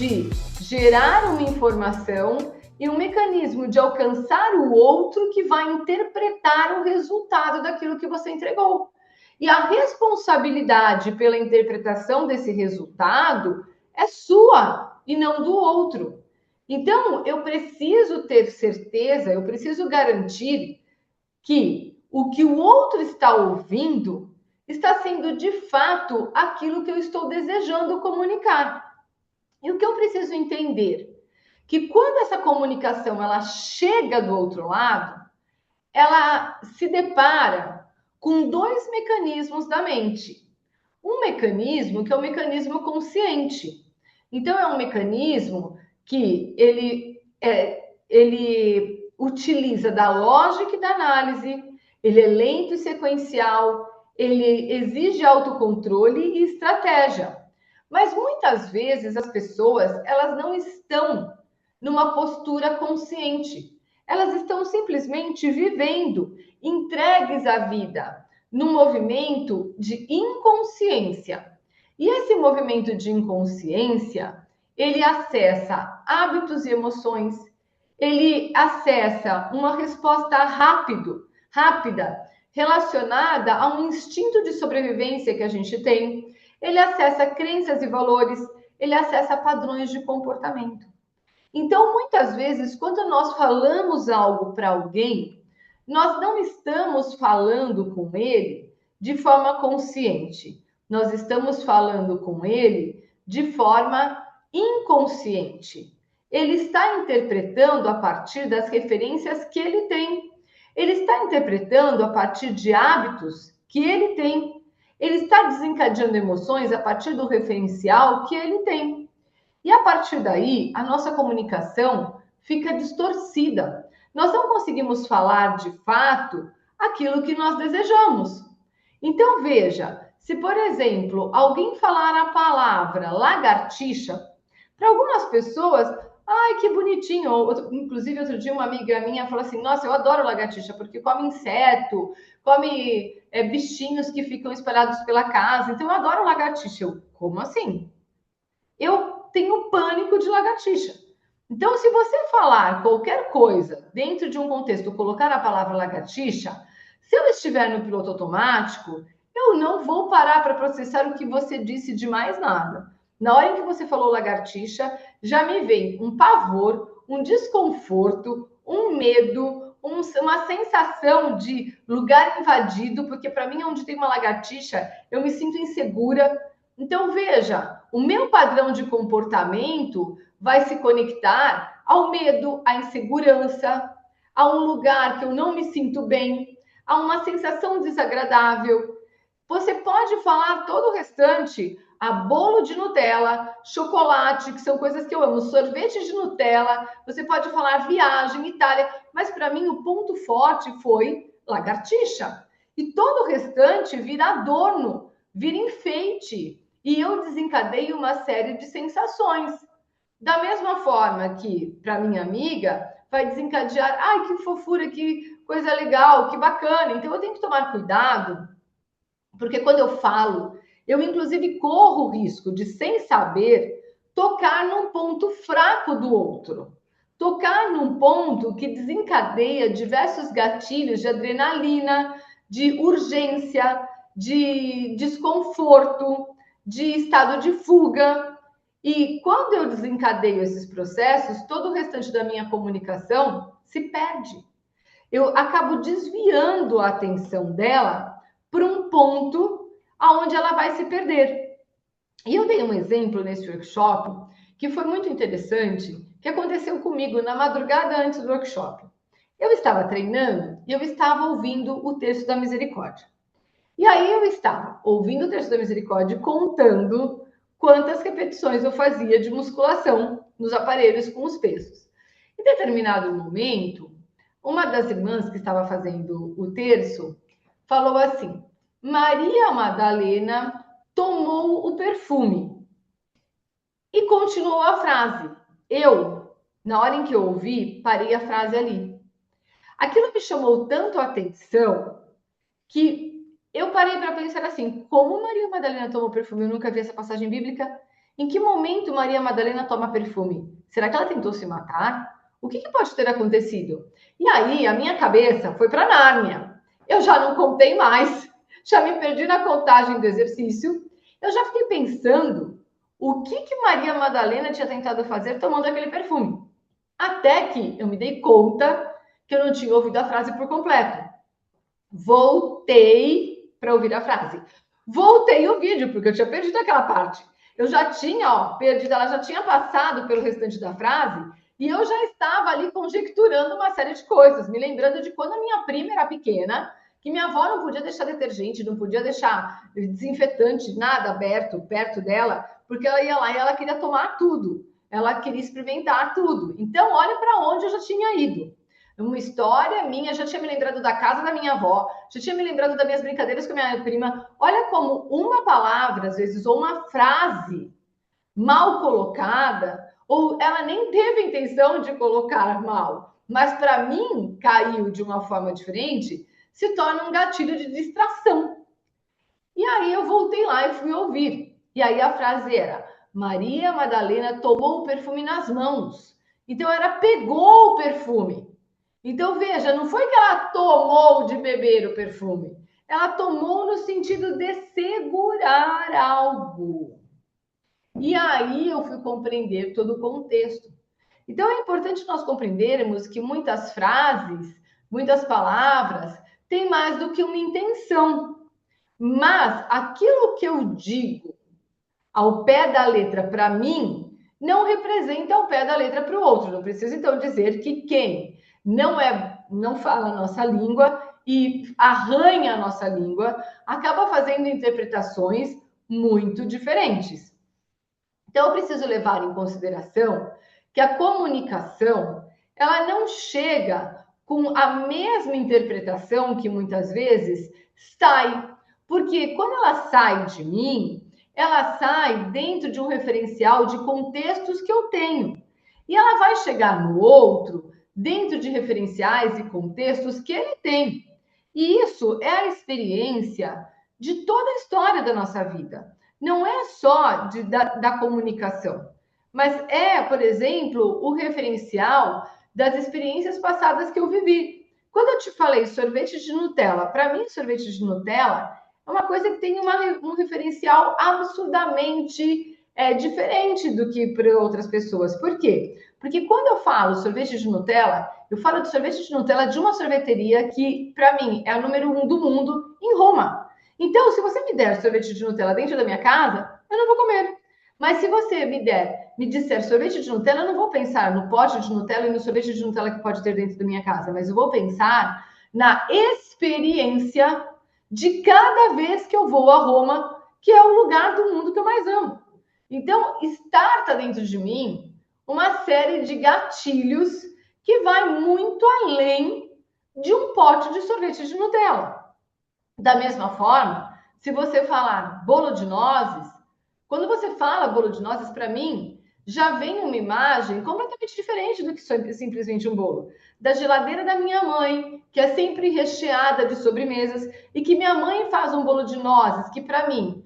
de gerar uma informação e um mecanismo de alcançar o outro que vai interpretar o resultado daquilo que você entregou. E a responsabilidade pela interpretação desse resultado é sua e não do outro. Então, eu preciso ter certeza, eu preciso garantir que o que o outro está ouvindo está sendo de fato aquilo que eu estou desejando comunicar. E o que eu preciso entender? Que quando essa comunicação ela chega do outro lado, ela se depara com dois mecanismos da mente. Um mecanismo que é o mecanismo consciente. Então, é um mecanismo que ele utiliza da lógica e da análise, ele é lento e sequencial, ele exige autocontrole e estratégia. Mas muitas vezes as pessoas, elas não estão numa postura consciente. Elas estão simplesmente vivendo, entregues à vida, num movimento de inconsciência. E esse movimento de inconsciência, ele acessa hábitos e emoções, ele acessa uma resposta rápida, relacionada a um instinto de sobrevivência que a gente tem, ele acessa crenças e valores, ele acessa padrões de comportamento. Então, muitas vezes, quando nós falamos algo para alguém, nós não estamos falando com ele de forma consciente. Nós estamos falando com ele de forma inconsciente. Ele está interpretando a partir das referências que ele tem. Ele está interpretando a partir de hábitos que ele tem. Ele está desencadeando emoções a partir do referencial que ele tem. E a partir daí, a nossa comunicação fica distorcida. Nós não conseguimos falar de fato aquilo que nós desejamos. Então, veja, se por exemplo, alguém falar a palavra lagartixa, para algumas pessoas, ai que bonitinho. Inclusive, outro dia, uma amiga minha falou assim: nossa, eu adoro lagartixa, porque come inseto, come bichinhos que ficam espalhados pela casa. Então, eu adoro lagartixa. Eu, como assim? Eu tenho pânico de lagartixa. Então, se você falar qualquer coisa dentro de um contexto, colocar a palavra lagartixa, se eu estiver no piloto automático, eu não vou parar para processar o que você disse de mais nada. Na hora em que você falou lagartixa, já me vem um pavor, um desconforto, um medo, uma sensação de lugar invadido, porque para mim, onde tem uma lagartixa, eu me sinto insegura. Então, veja, o meu padrão de comportamento vai se conectar ao medo, à insegurança, a um lugar que eu não me sinto bem, a uma sensação desagradável. Você pode falar todo o restante, a bolo de Nutella, chocolate, que são coisas que eu amo, sorvete de Nutella, você pode falar viagem, Itália, mas para mim o ponto forte foi lagartixa. E todo o restante vira adorno, vira enfeite. E eu desencadeio uma série de sensações. Da mesma forma que, para minha amiga, vai desencadear, ai, que fofura, que coisa legal, que bacana. Então, eu tenho que tomar cuidado, porque quando eu falo, eu inclusive corro o risco de, sem saber, tocar num ponto fraco do outro. Tocar num ponto que desencadeia diversos gatilhos de adrenalina, de urgência, de desconforto, de estado de fuga. E quando eu desencadeio esses processos, todo o restante da minha comunicação se perde. Eu acabo desviando a atenção dela para um ponto aonde ela vai se perder. E eu dei um exemplo nesse workshop que foi muito interessante, que aconteceu comigo na madrugada antes do workshop. Eu estava treinando e eu estava ouvindo o texto da misericórdia. E aí eu estava ouvindo o texto da misericórdia, contando quantas repetições eu fazia de musculação nos aparelhos com os pesos. Em determinado momento, uma das irmãs que estava fazendo o terço falou assim: Maria Madalena tomou o perfume. E continuou a frase. Eu, na hora em que eu ouvi, parei a frase ali. Aquilo me chamou tanto a atenção que eu parei para pensar assim: como Maria Madalena tomou perfume? Eu nunca vi essa passagem bíblica. Em que momento Maria Madalena toma perfume? Será que ela tentou se matar? O que pode ter acontecido? E aí, a minha cabeça foi para Nárnia. Eu já não contei mais, já me perdi na contagem do exercício. Eu já fiquei pensando o que Maria Madalena tinha tentado fazer tomando aquele perfume. Até que eu me dei conta que eu não tinha ouvido a frase por completo. Voltei para ouvir a frase. Voltei o vídeo, porque eu tinha perdido aquela parte. Eu já tinha, perdido, ela já tinha passado pelo restante da frase e eu já estava ali conjecturando uma série de coisas, me lembrando de quando a minha prima era pequena, que minha avó não podia deixar detergente, não podia deixar desinfetante, nada aberto perto dela, porque ela ia lá e ela queria tomar tudo. Ela queria experimentar tudo. Então, olha para onde eu já tinha ido. Uma história minha, já tinha me lembrado da casa da minha avó, já tinha me lembrado das minhas brincadeiras com a minha prima. Olha como uma palavra, às vezes, ou uma frase mal colocada, ou ela nem teve intenção de colocar mal, mas para mim caiu de uma forma diferente, se torna um gatilho de distração. E aí eu voltei lá e fui ouvir. E aí a frase era: Maria Madalena tomou o perfume nas mãos. Então era pegou o perfume. Então, veja, não foi que ela tomou de beber o perfume. Ela tomou no sentido de segurar algo. E aí eu fui compreender todo o contexto. Então, é importante nós compreendermos que muitas frases, muitas palavras, têm mais do que uma intenção. Mas aquilo que eu digo ao pé da letra para mim, não representa ao pé da letra para o outro. Não preciso, então, dizer que quem não fala a nossa língua e arranha a nossa língua, acaba fazendo interpretações muito diferentes. Então, eu preciso levar em consideração que a comunicação, ela não chega com a mesma interpretação que muitas vezes sai. Porque quando ela sai de mim, ela sai dentro de um referencial de contextos que eu tenho. E ela vai chegar no outro dentro de referenciais e contextos que ele tem. E isso é a experiência de toda a história da nossa vida. Não é só da comunicação, mas é, por exemplo, o referencial das experiências passadas que eu vivi. Quando eu te falei sorvete de Nutella, para mim, sorvete de Nutella é uma coisa que tem um referencial absurdamente diferente do que para outras pessoas. Por quê? Porque quando eu falo sorvete de Nutella, eu falo de sorvete de Nutella de uma sorveteria que, para mim, é a número 1 do mundo, em Roma. Então, se você me der sorvete de Nutella dentro da minha casa, eu não vou comer. Mas se você me disser sorvete de Nutella, eu não vou pensar no pote de Nutella e no sorvete de Nutella que pode ter dentro da minha casa, mas eu vou pensar na experiência de cada vez que eu vou a Roma, que é o lugar do mundo que eu mais amo. Então, está dentro de mim uma série de gatilhos que vai muito além de um pote de sorvete de Nutella. Da mesma forma, se você falar bolo de nozes, quando você fala bolo de nozes, para mim, já vem uma imagem completamente diferente do que simplesmente um bolo. Da geladeira da minha mãe, que é sempre recheada de sobremesas, e que minha mãe faz um bolo de nozes, que para mim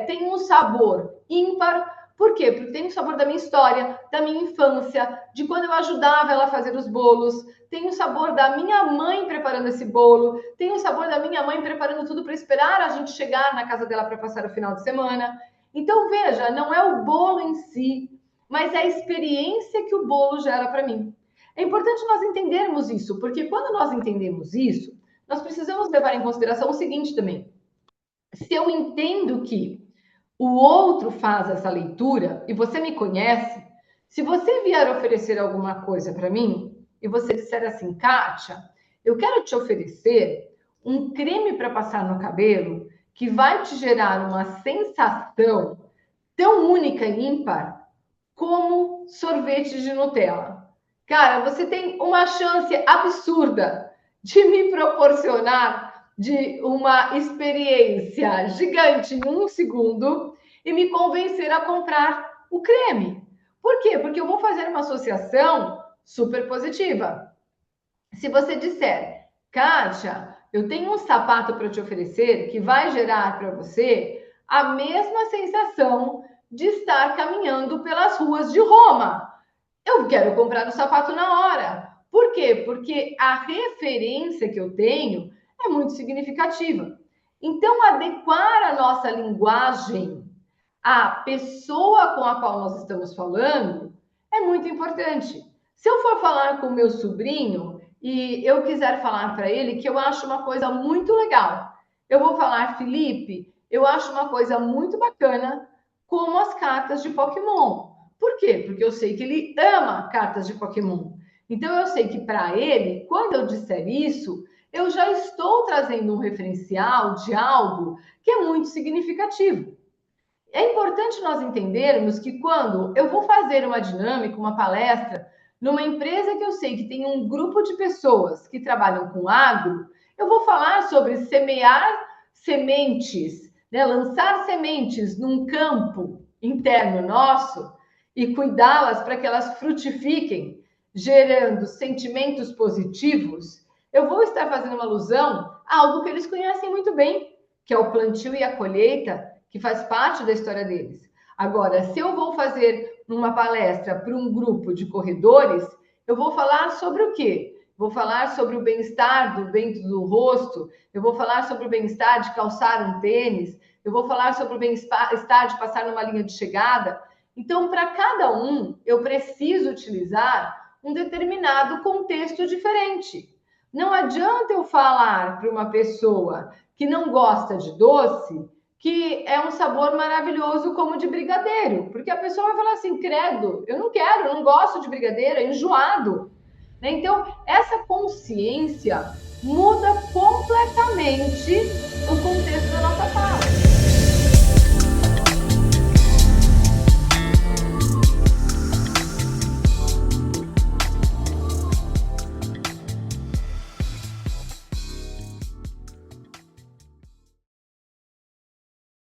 tem um sabor ímpar. Por quê? Porque tem o sabor da minha história, da minha infância, de quando eu ajudava ela a fazer os bolos, tem o sabor da minha mãe preparando esse bolo, tem o sabor da minha mãe preparando tudo para esperar a gente chegar na casa dela para passar o final de semana. Então, veja, não é o bolo em si, mas é a experiência que o bolo gera para mim. É importante nós entendermos isso, porque quando nós entendemos isso, nós precisamos levar em consideração o seguinte também. Se eu entendo que o outro faz essa leitura e você me conhece, se você vier oferecer alguma coisa para mim e você disser assim, Kátia, eu quero te oferecer um creme para passar no cabelo que vai te gerar uma sensação tão única e ímpar como sorvete de Nutella. Cara, você tem uma chance absurda de me proporcionar de uma experiência gigante em um segundo e me convencer a comprar o creme. Por quê? Porque eu vou fazer uma associação super positiva. Se você disser, Kátia, eu tenho um sapato para te oferecer que vai gerar para você a mesma sensação de estar caminhando pelas ruas de Roma. Eu quero comprar o sapato na hora. Por quê? Porque a referência que eu tenho é muito significativa. Então, adequar a nossa linguagem à pessoa com a qual nós estamos falando é muito importante. Se eu for falar com o meu sobrinho e eu quiser falar para ele que eu acho uma coisa muito legal, eu vou falar, Felipe, eu acho uma coisa muito bacana como as cartas de Pokémon. Por quê? Porque eu sei que ele ama cartas de Pokémon. Então eu sei que para ele, quando eu disser isso, eu já estou trazendo um referencial de algo que é muito significativo. É importante nós entendermos que quando eu vou fazer uma dinâmica, uma palestra, numa empresa que eu sei que tem um grupo de pessoas que trabalham com agro, eu vou falar sobre semear sementes, né? Lançar sementes num campo interno nosso e cuidá-las para que elas frutifiquem, gerando sentimentos positivos. Eu vou estar fazendo uma alusão a algo que eles conhecem muito bem, que é o plantio e a colheita, que faz parte da história deles. Agora, se eu vou fazer uma palestra para um grupo de corredores, eu vou falar sobre o quê? Vou falar sobre o bem-estar dentro do rosto, eu vou falar sobre o bem-estar de calçar um tênis, eu vou falar sobre o bem-estar de passar numa linha de chegada. Então, para cada um, eu preciso utilizar um determinado contexto diferente. Não adianta eu falar para uma pessoa que não gosta de doce que é um sabor maravilhoso como de brigadeiro, porque a pessoa vai falar assim, credo, eu não quero, eu não gosto de brigadeiro, é enjoado. Né? Então, essa consciência muda completamente o contexto da nossa fala.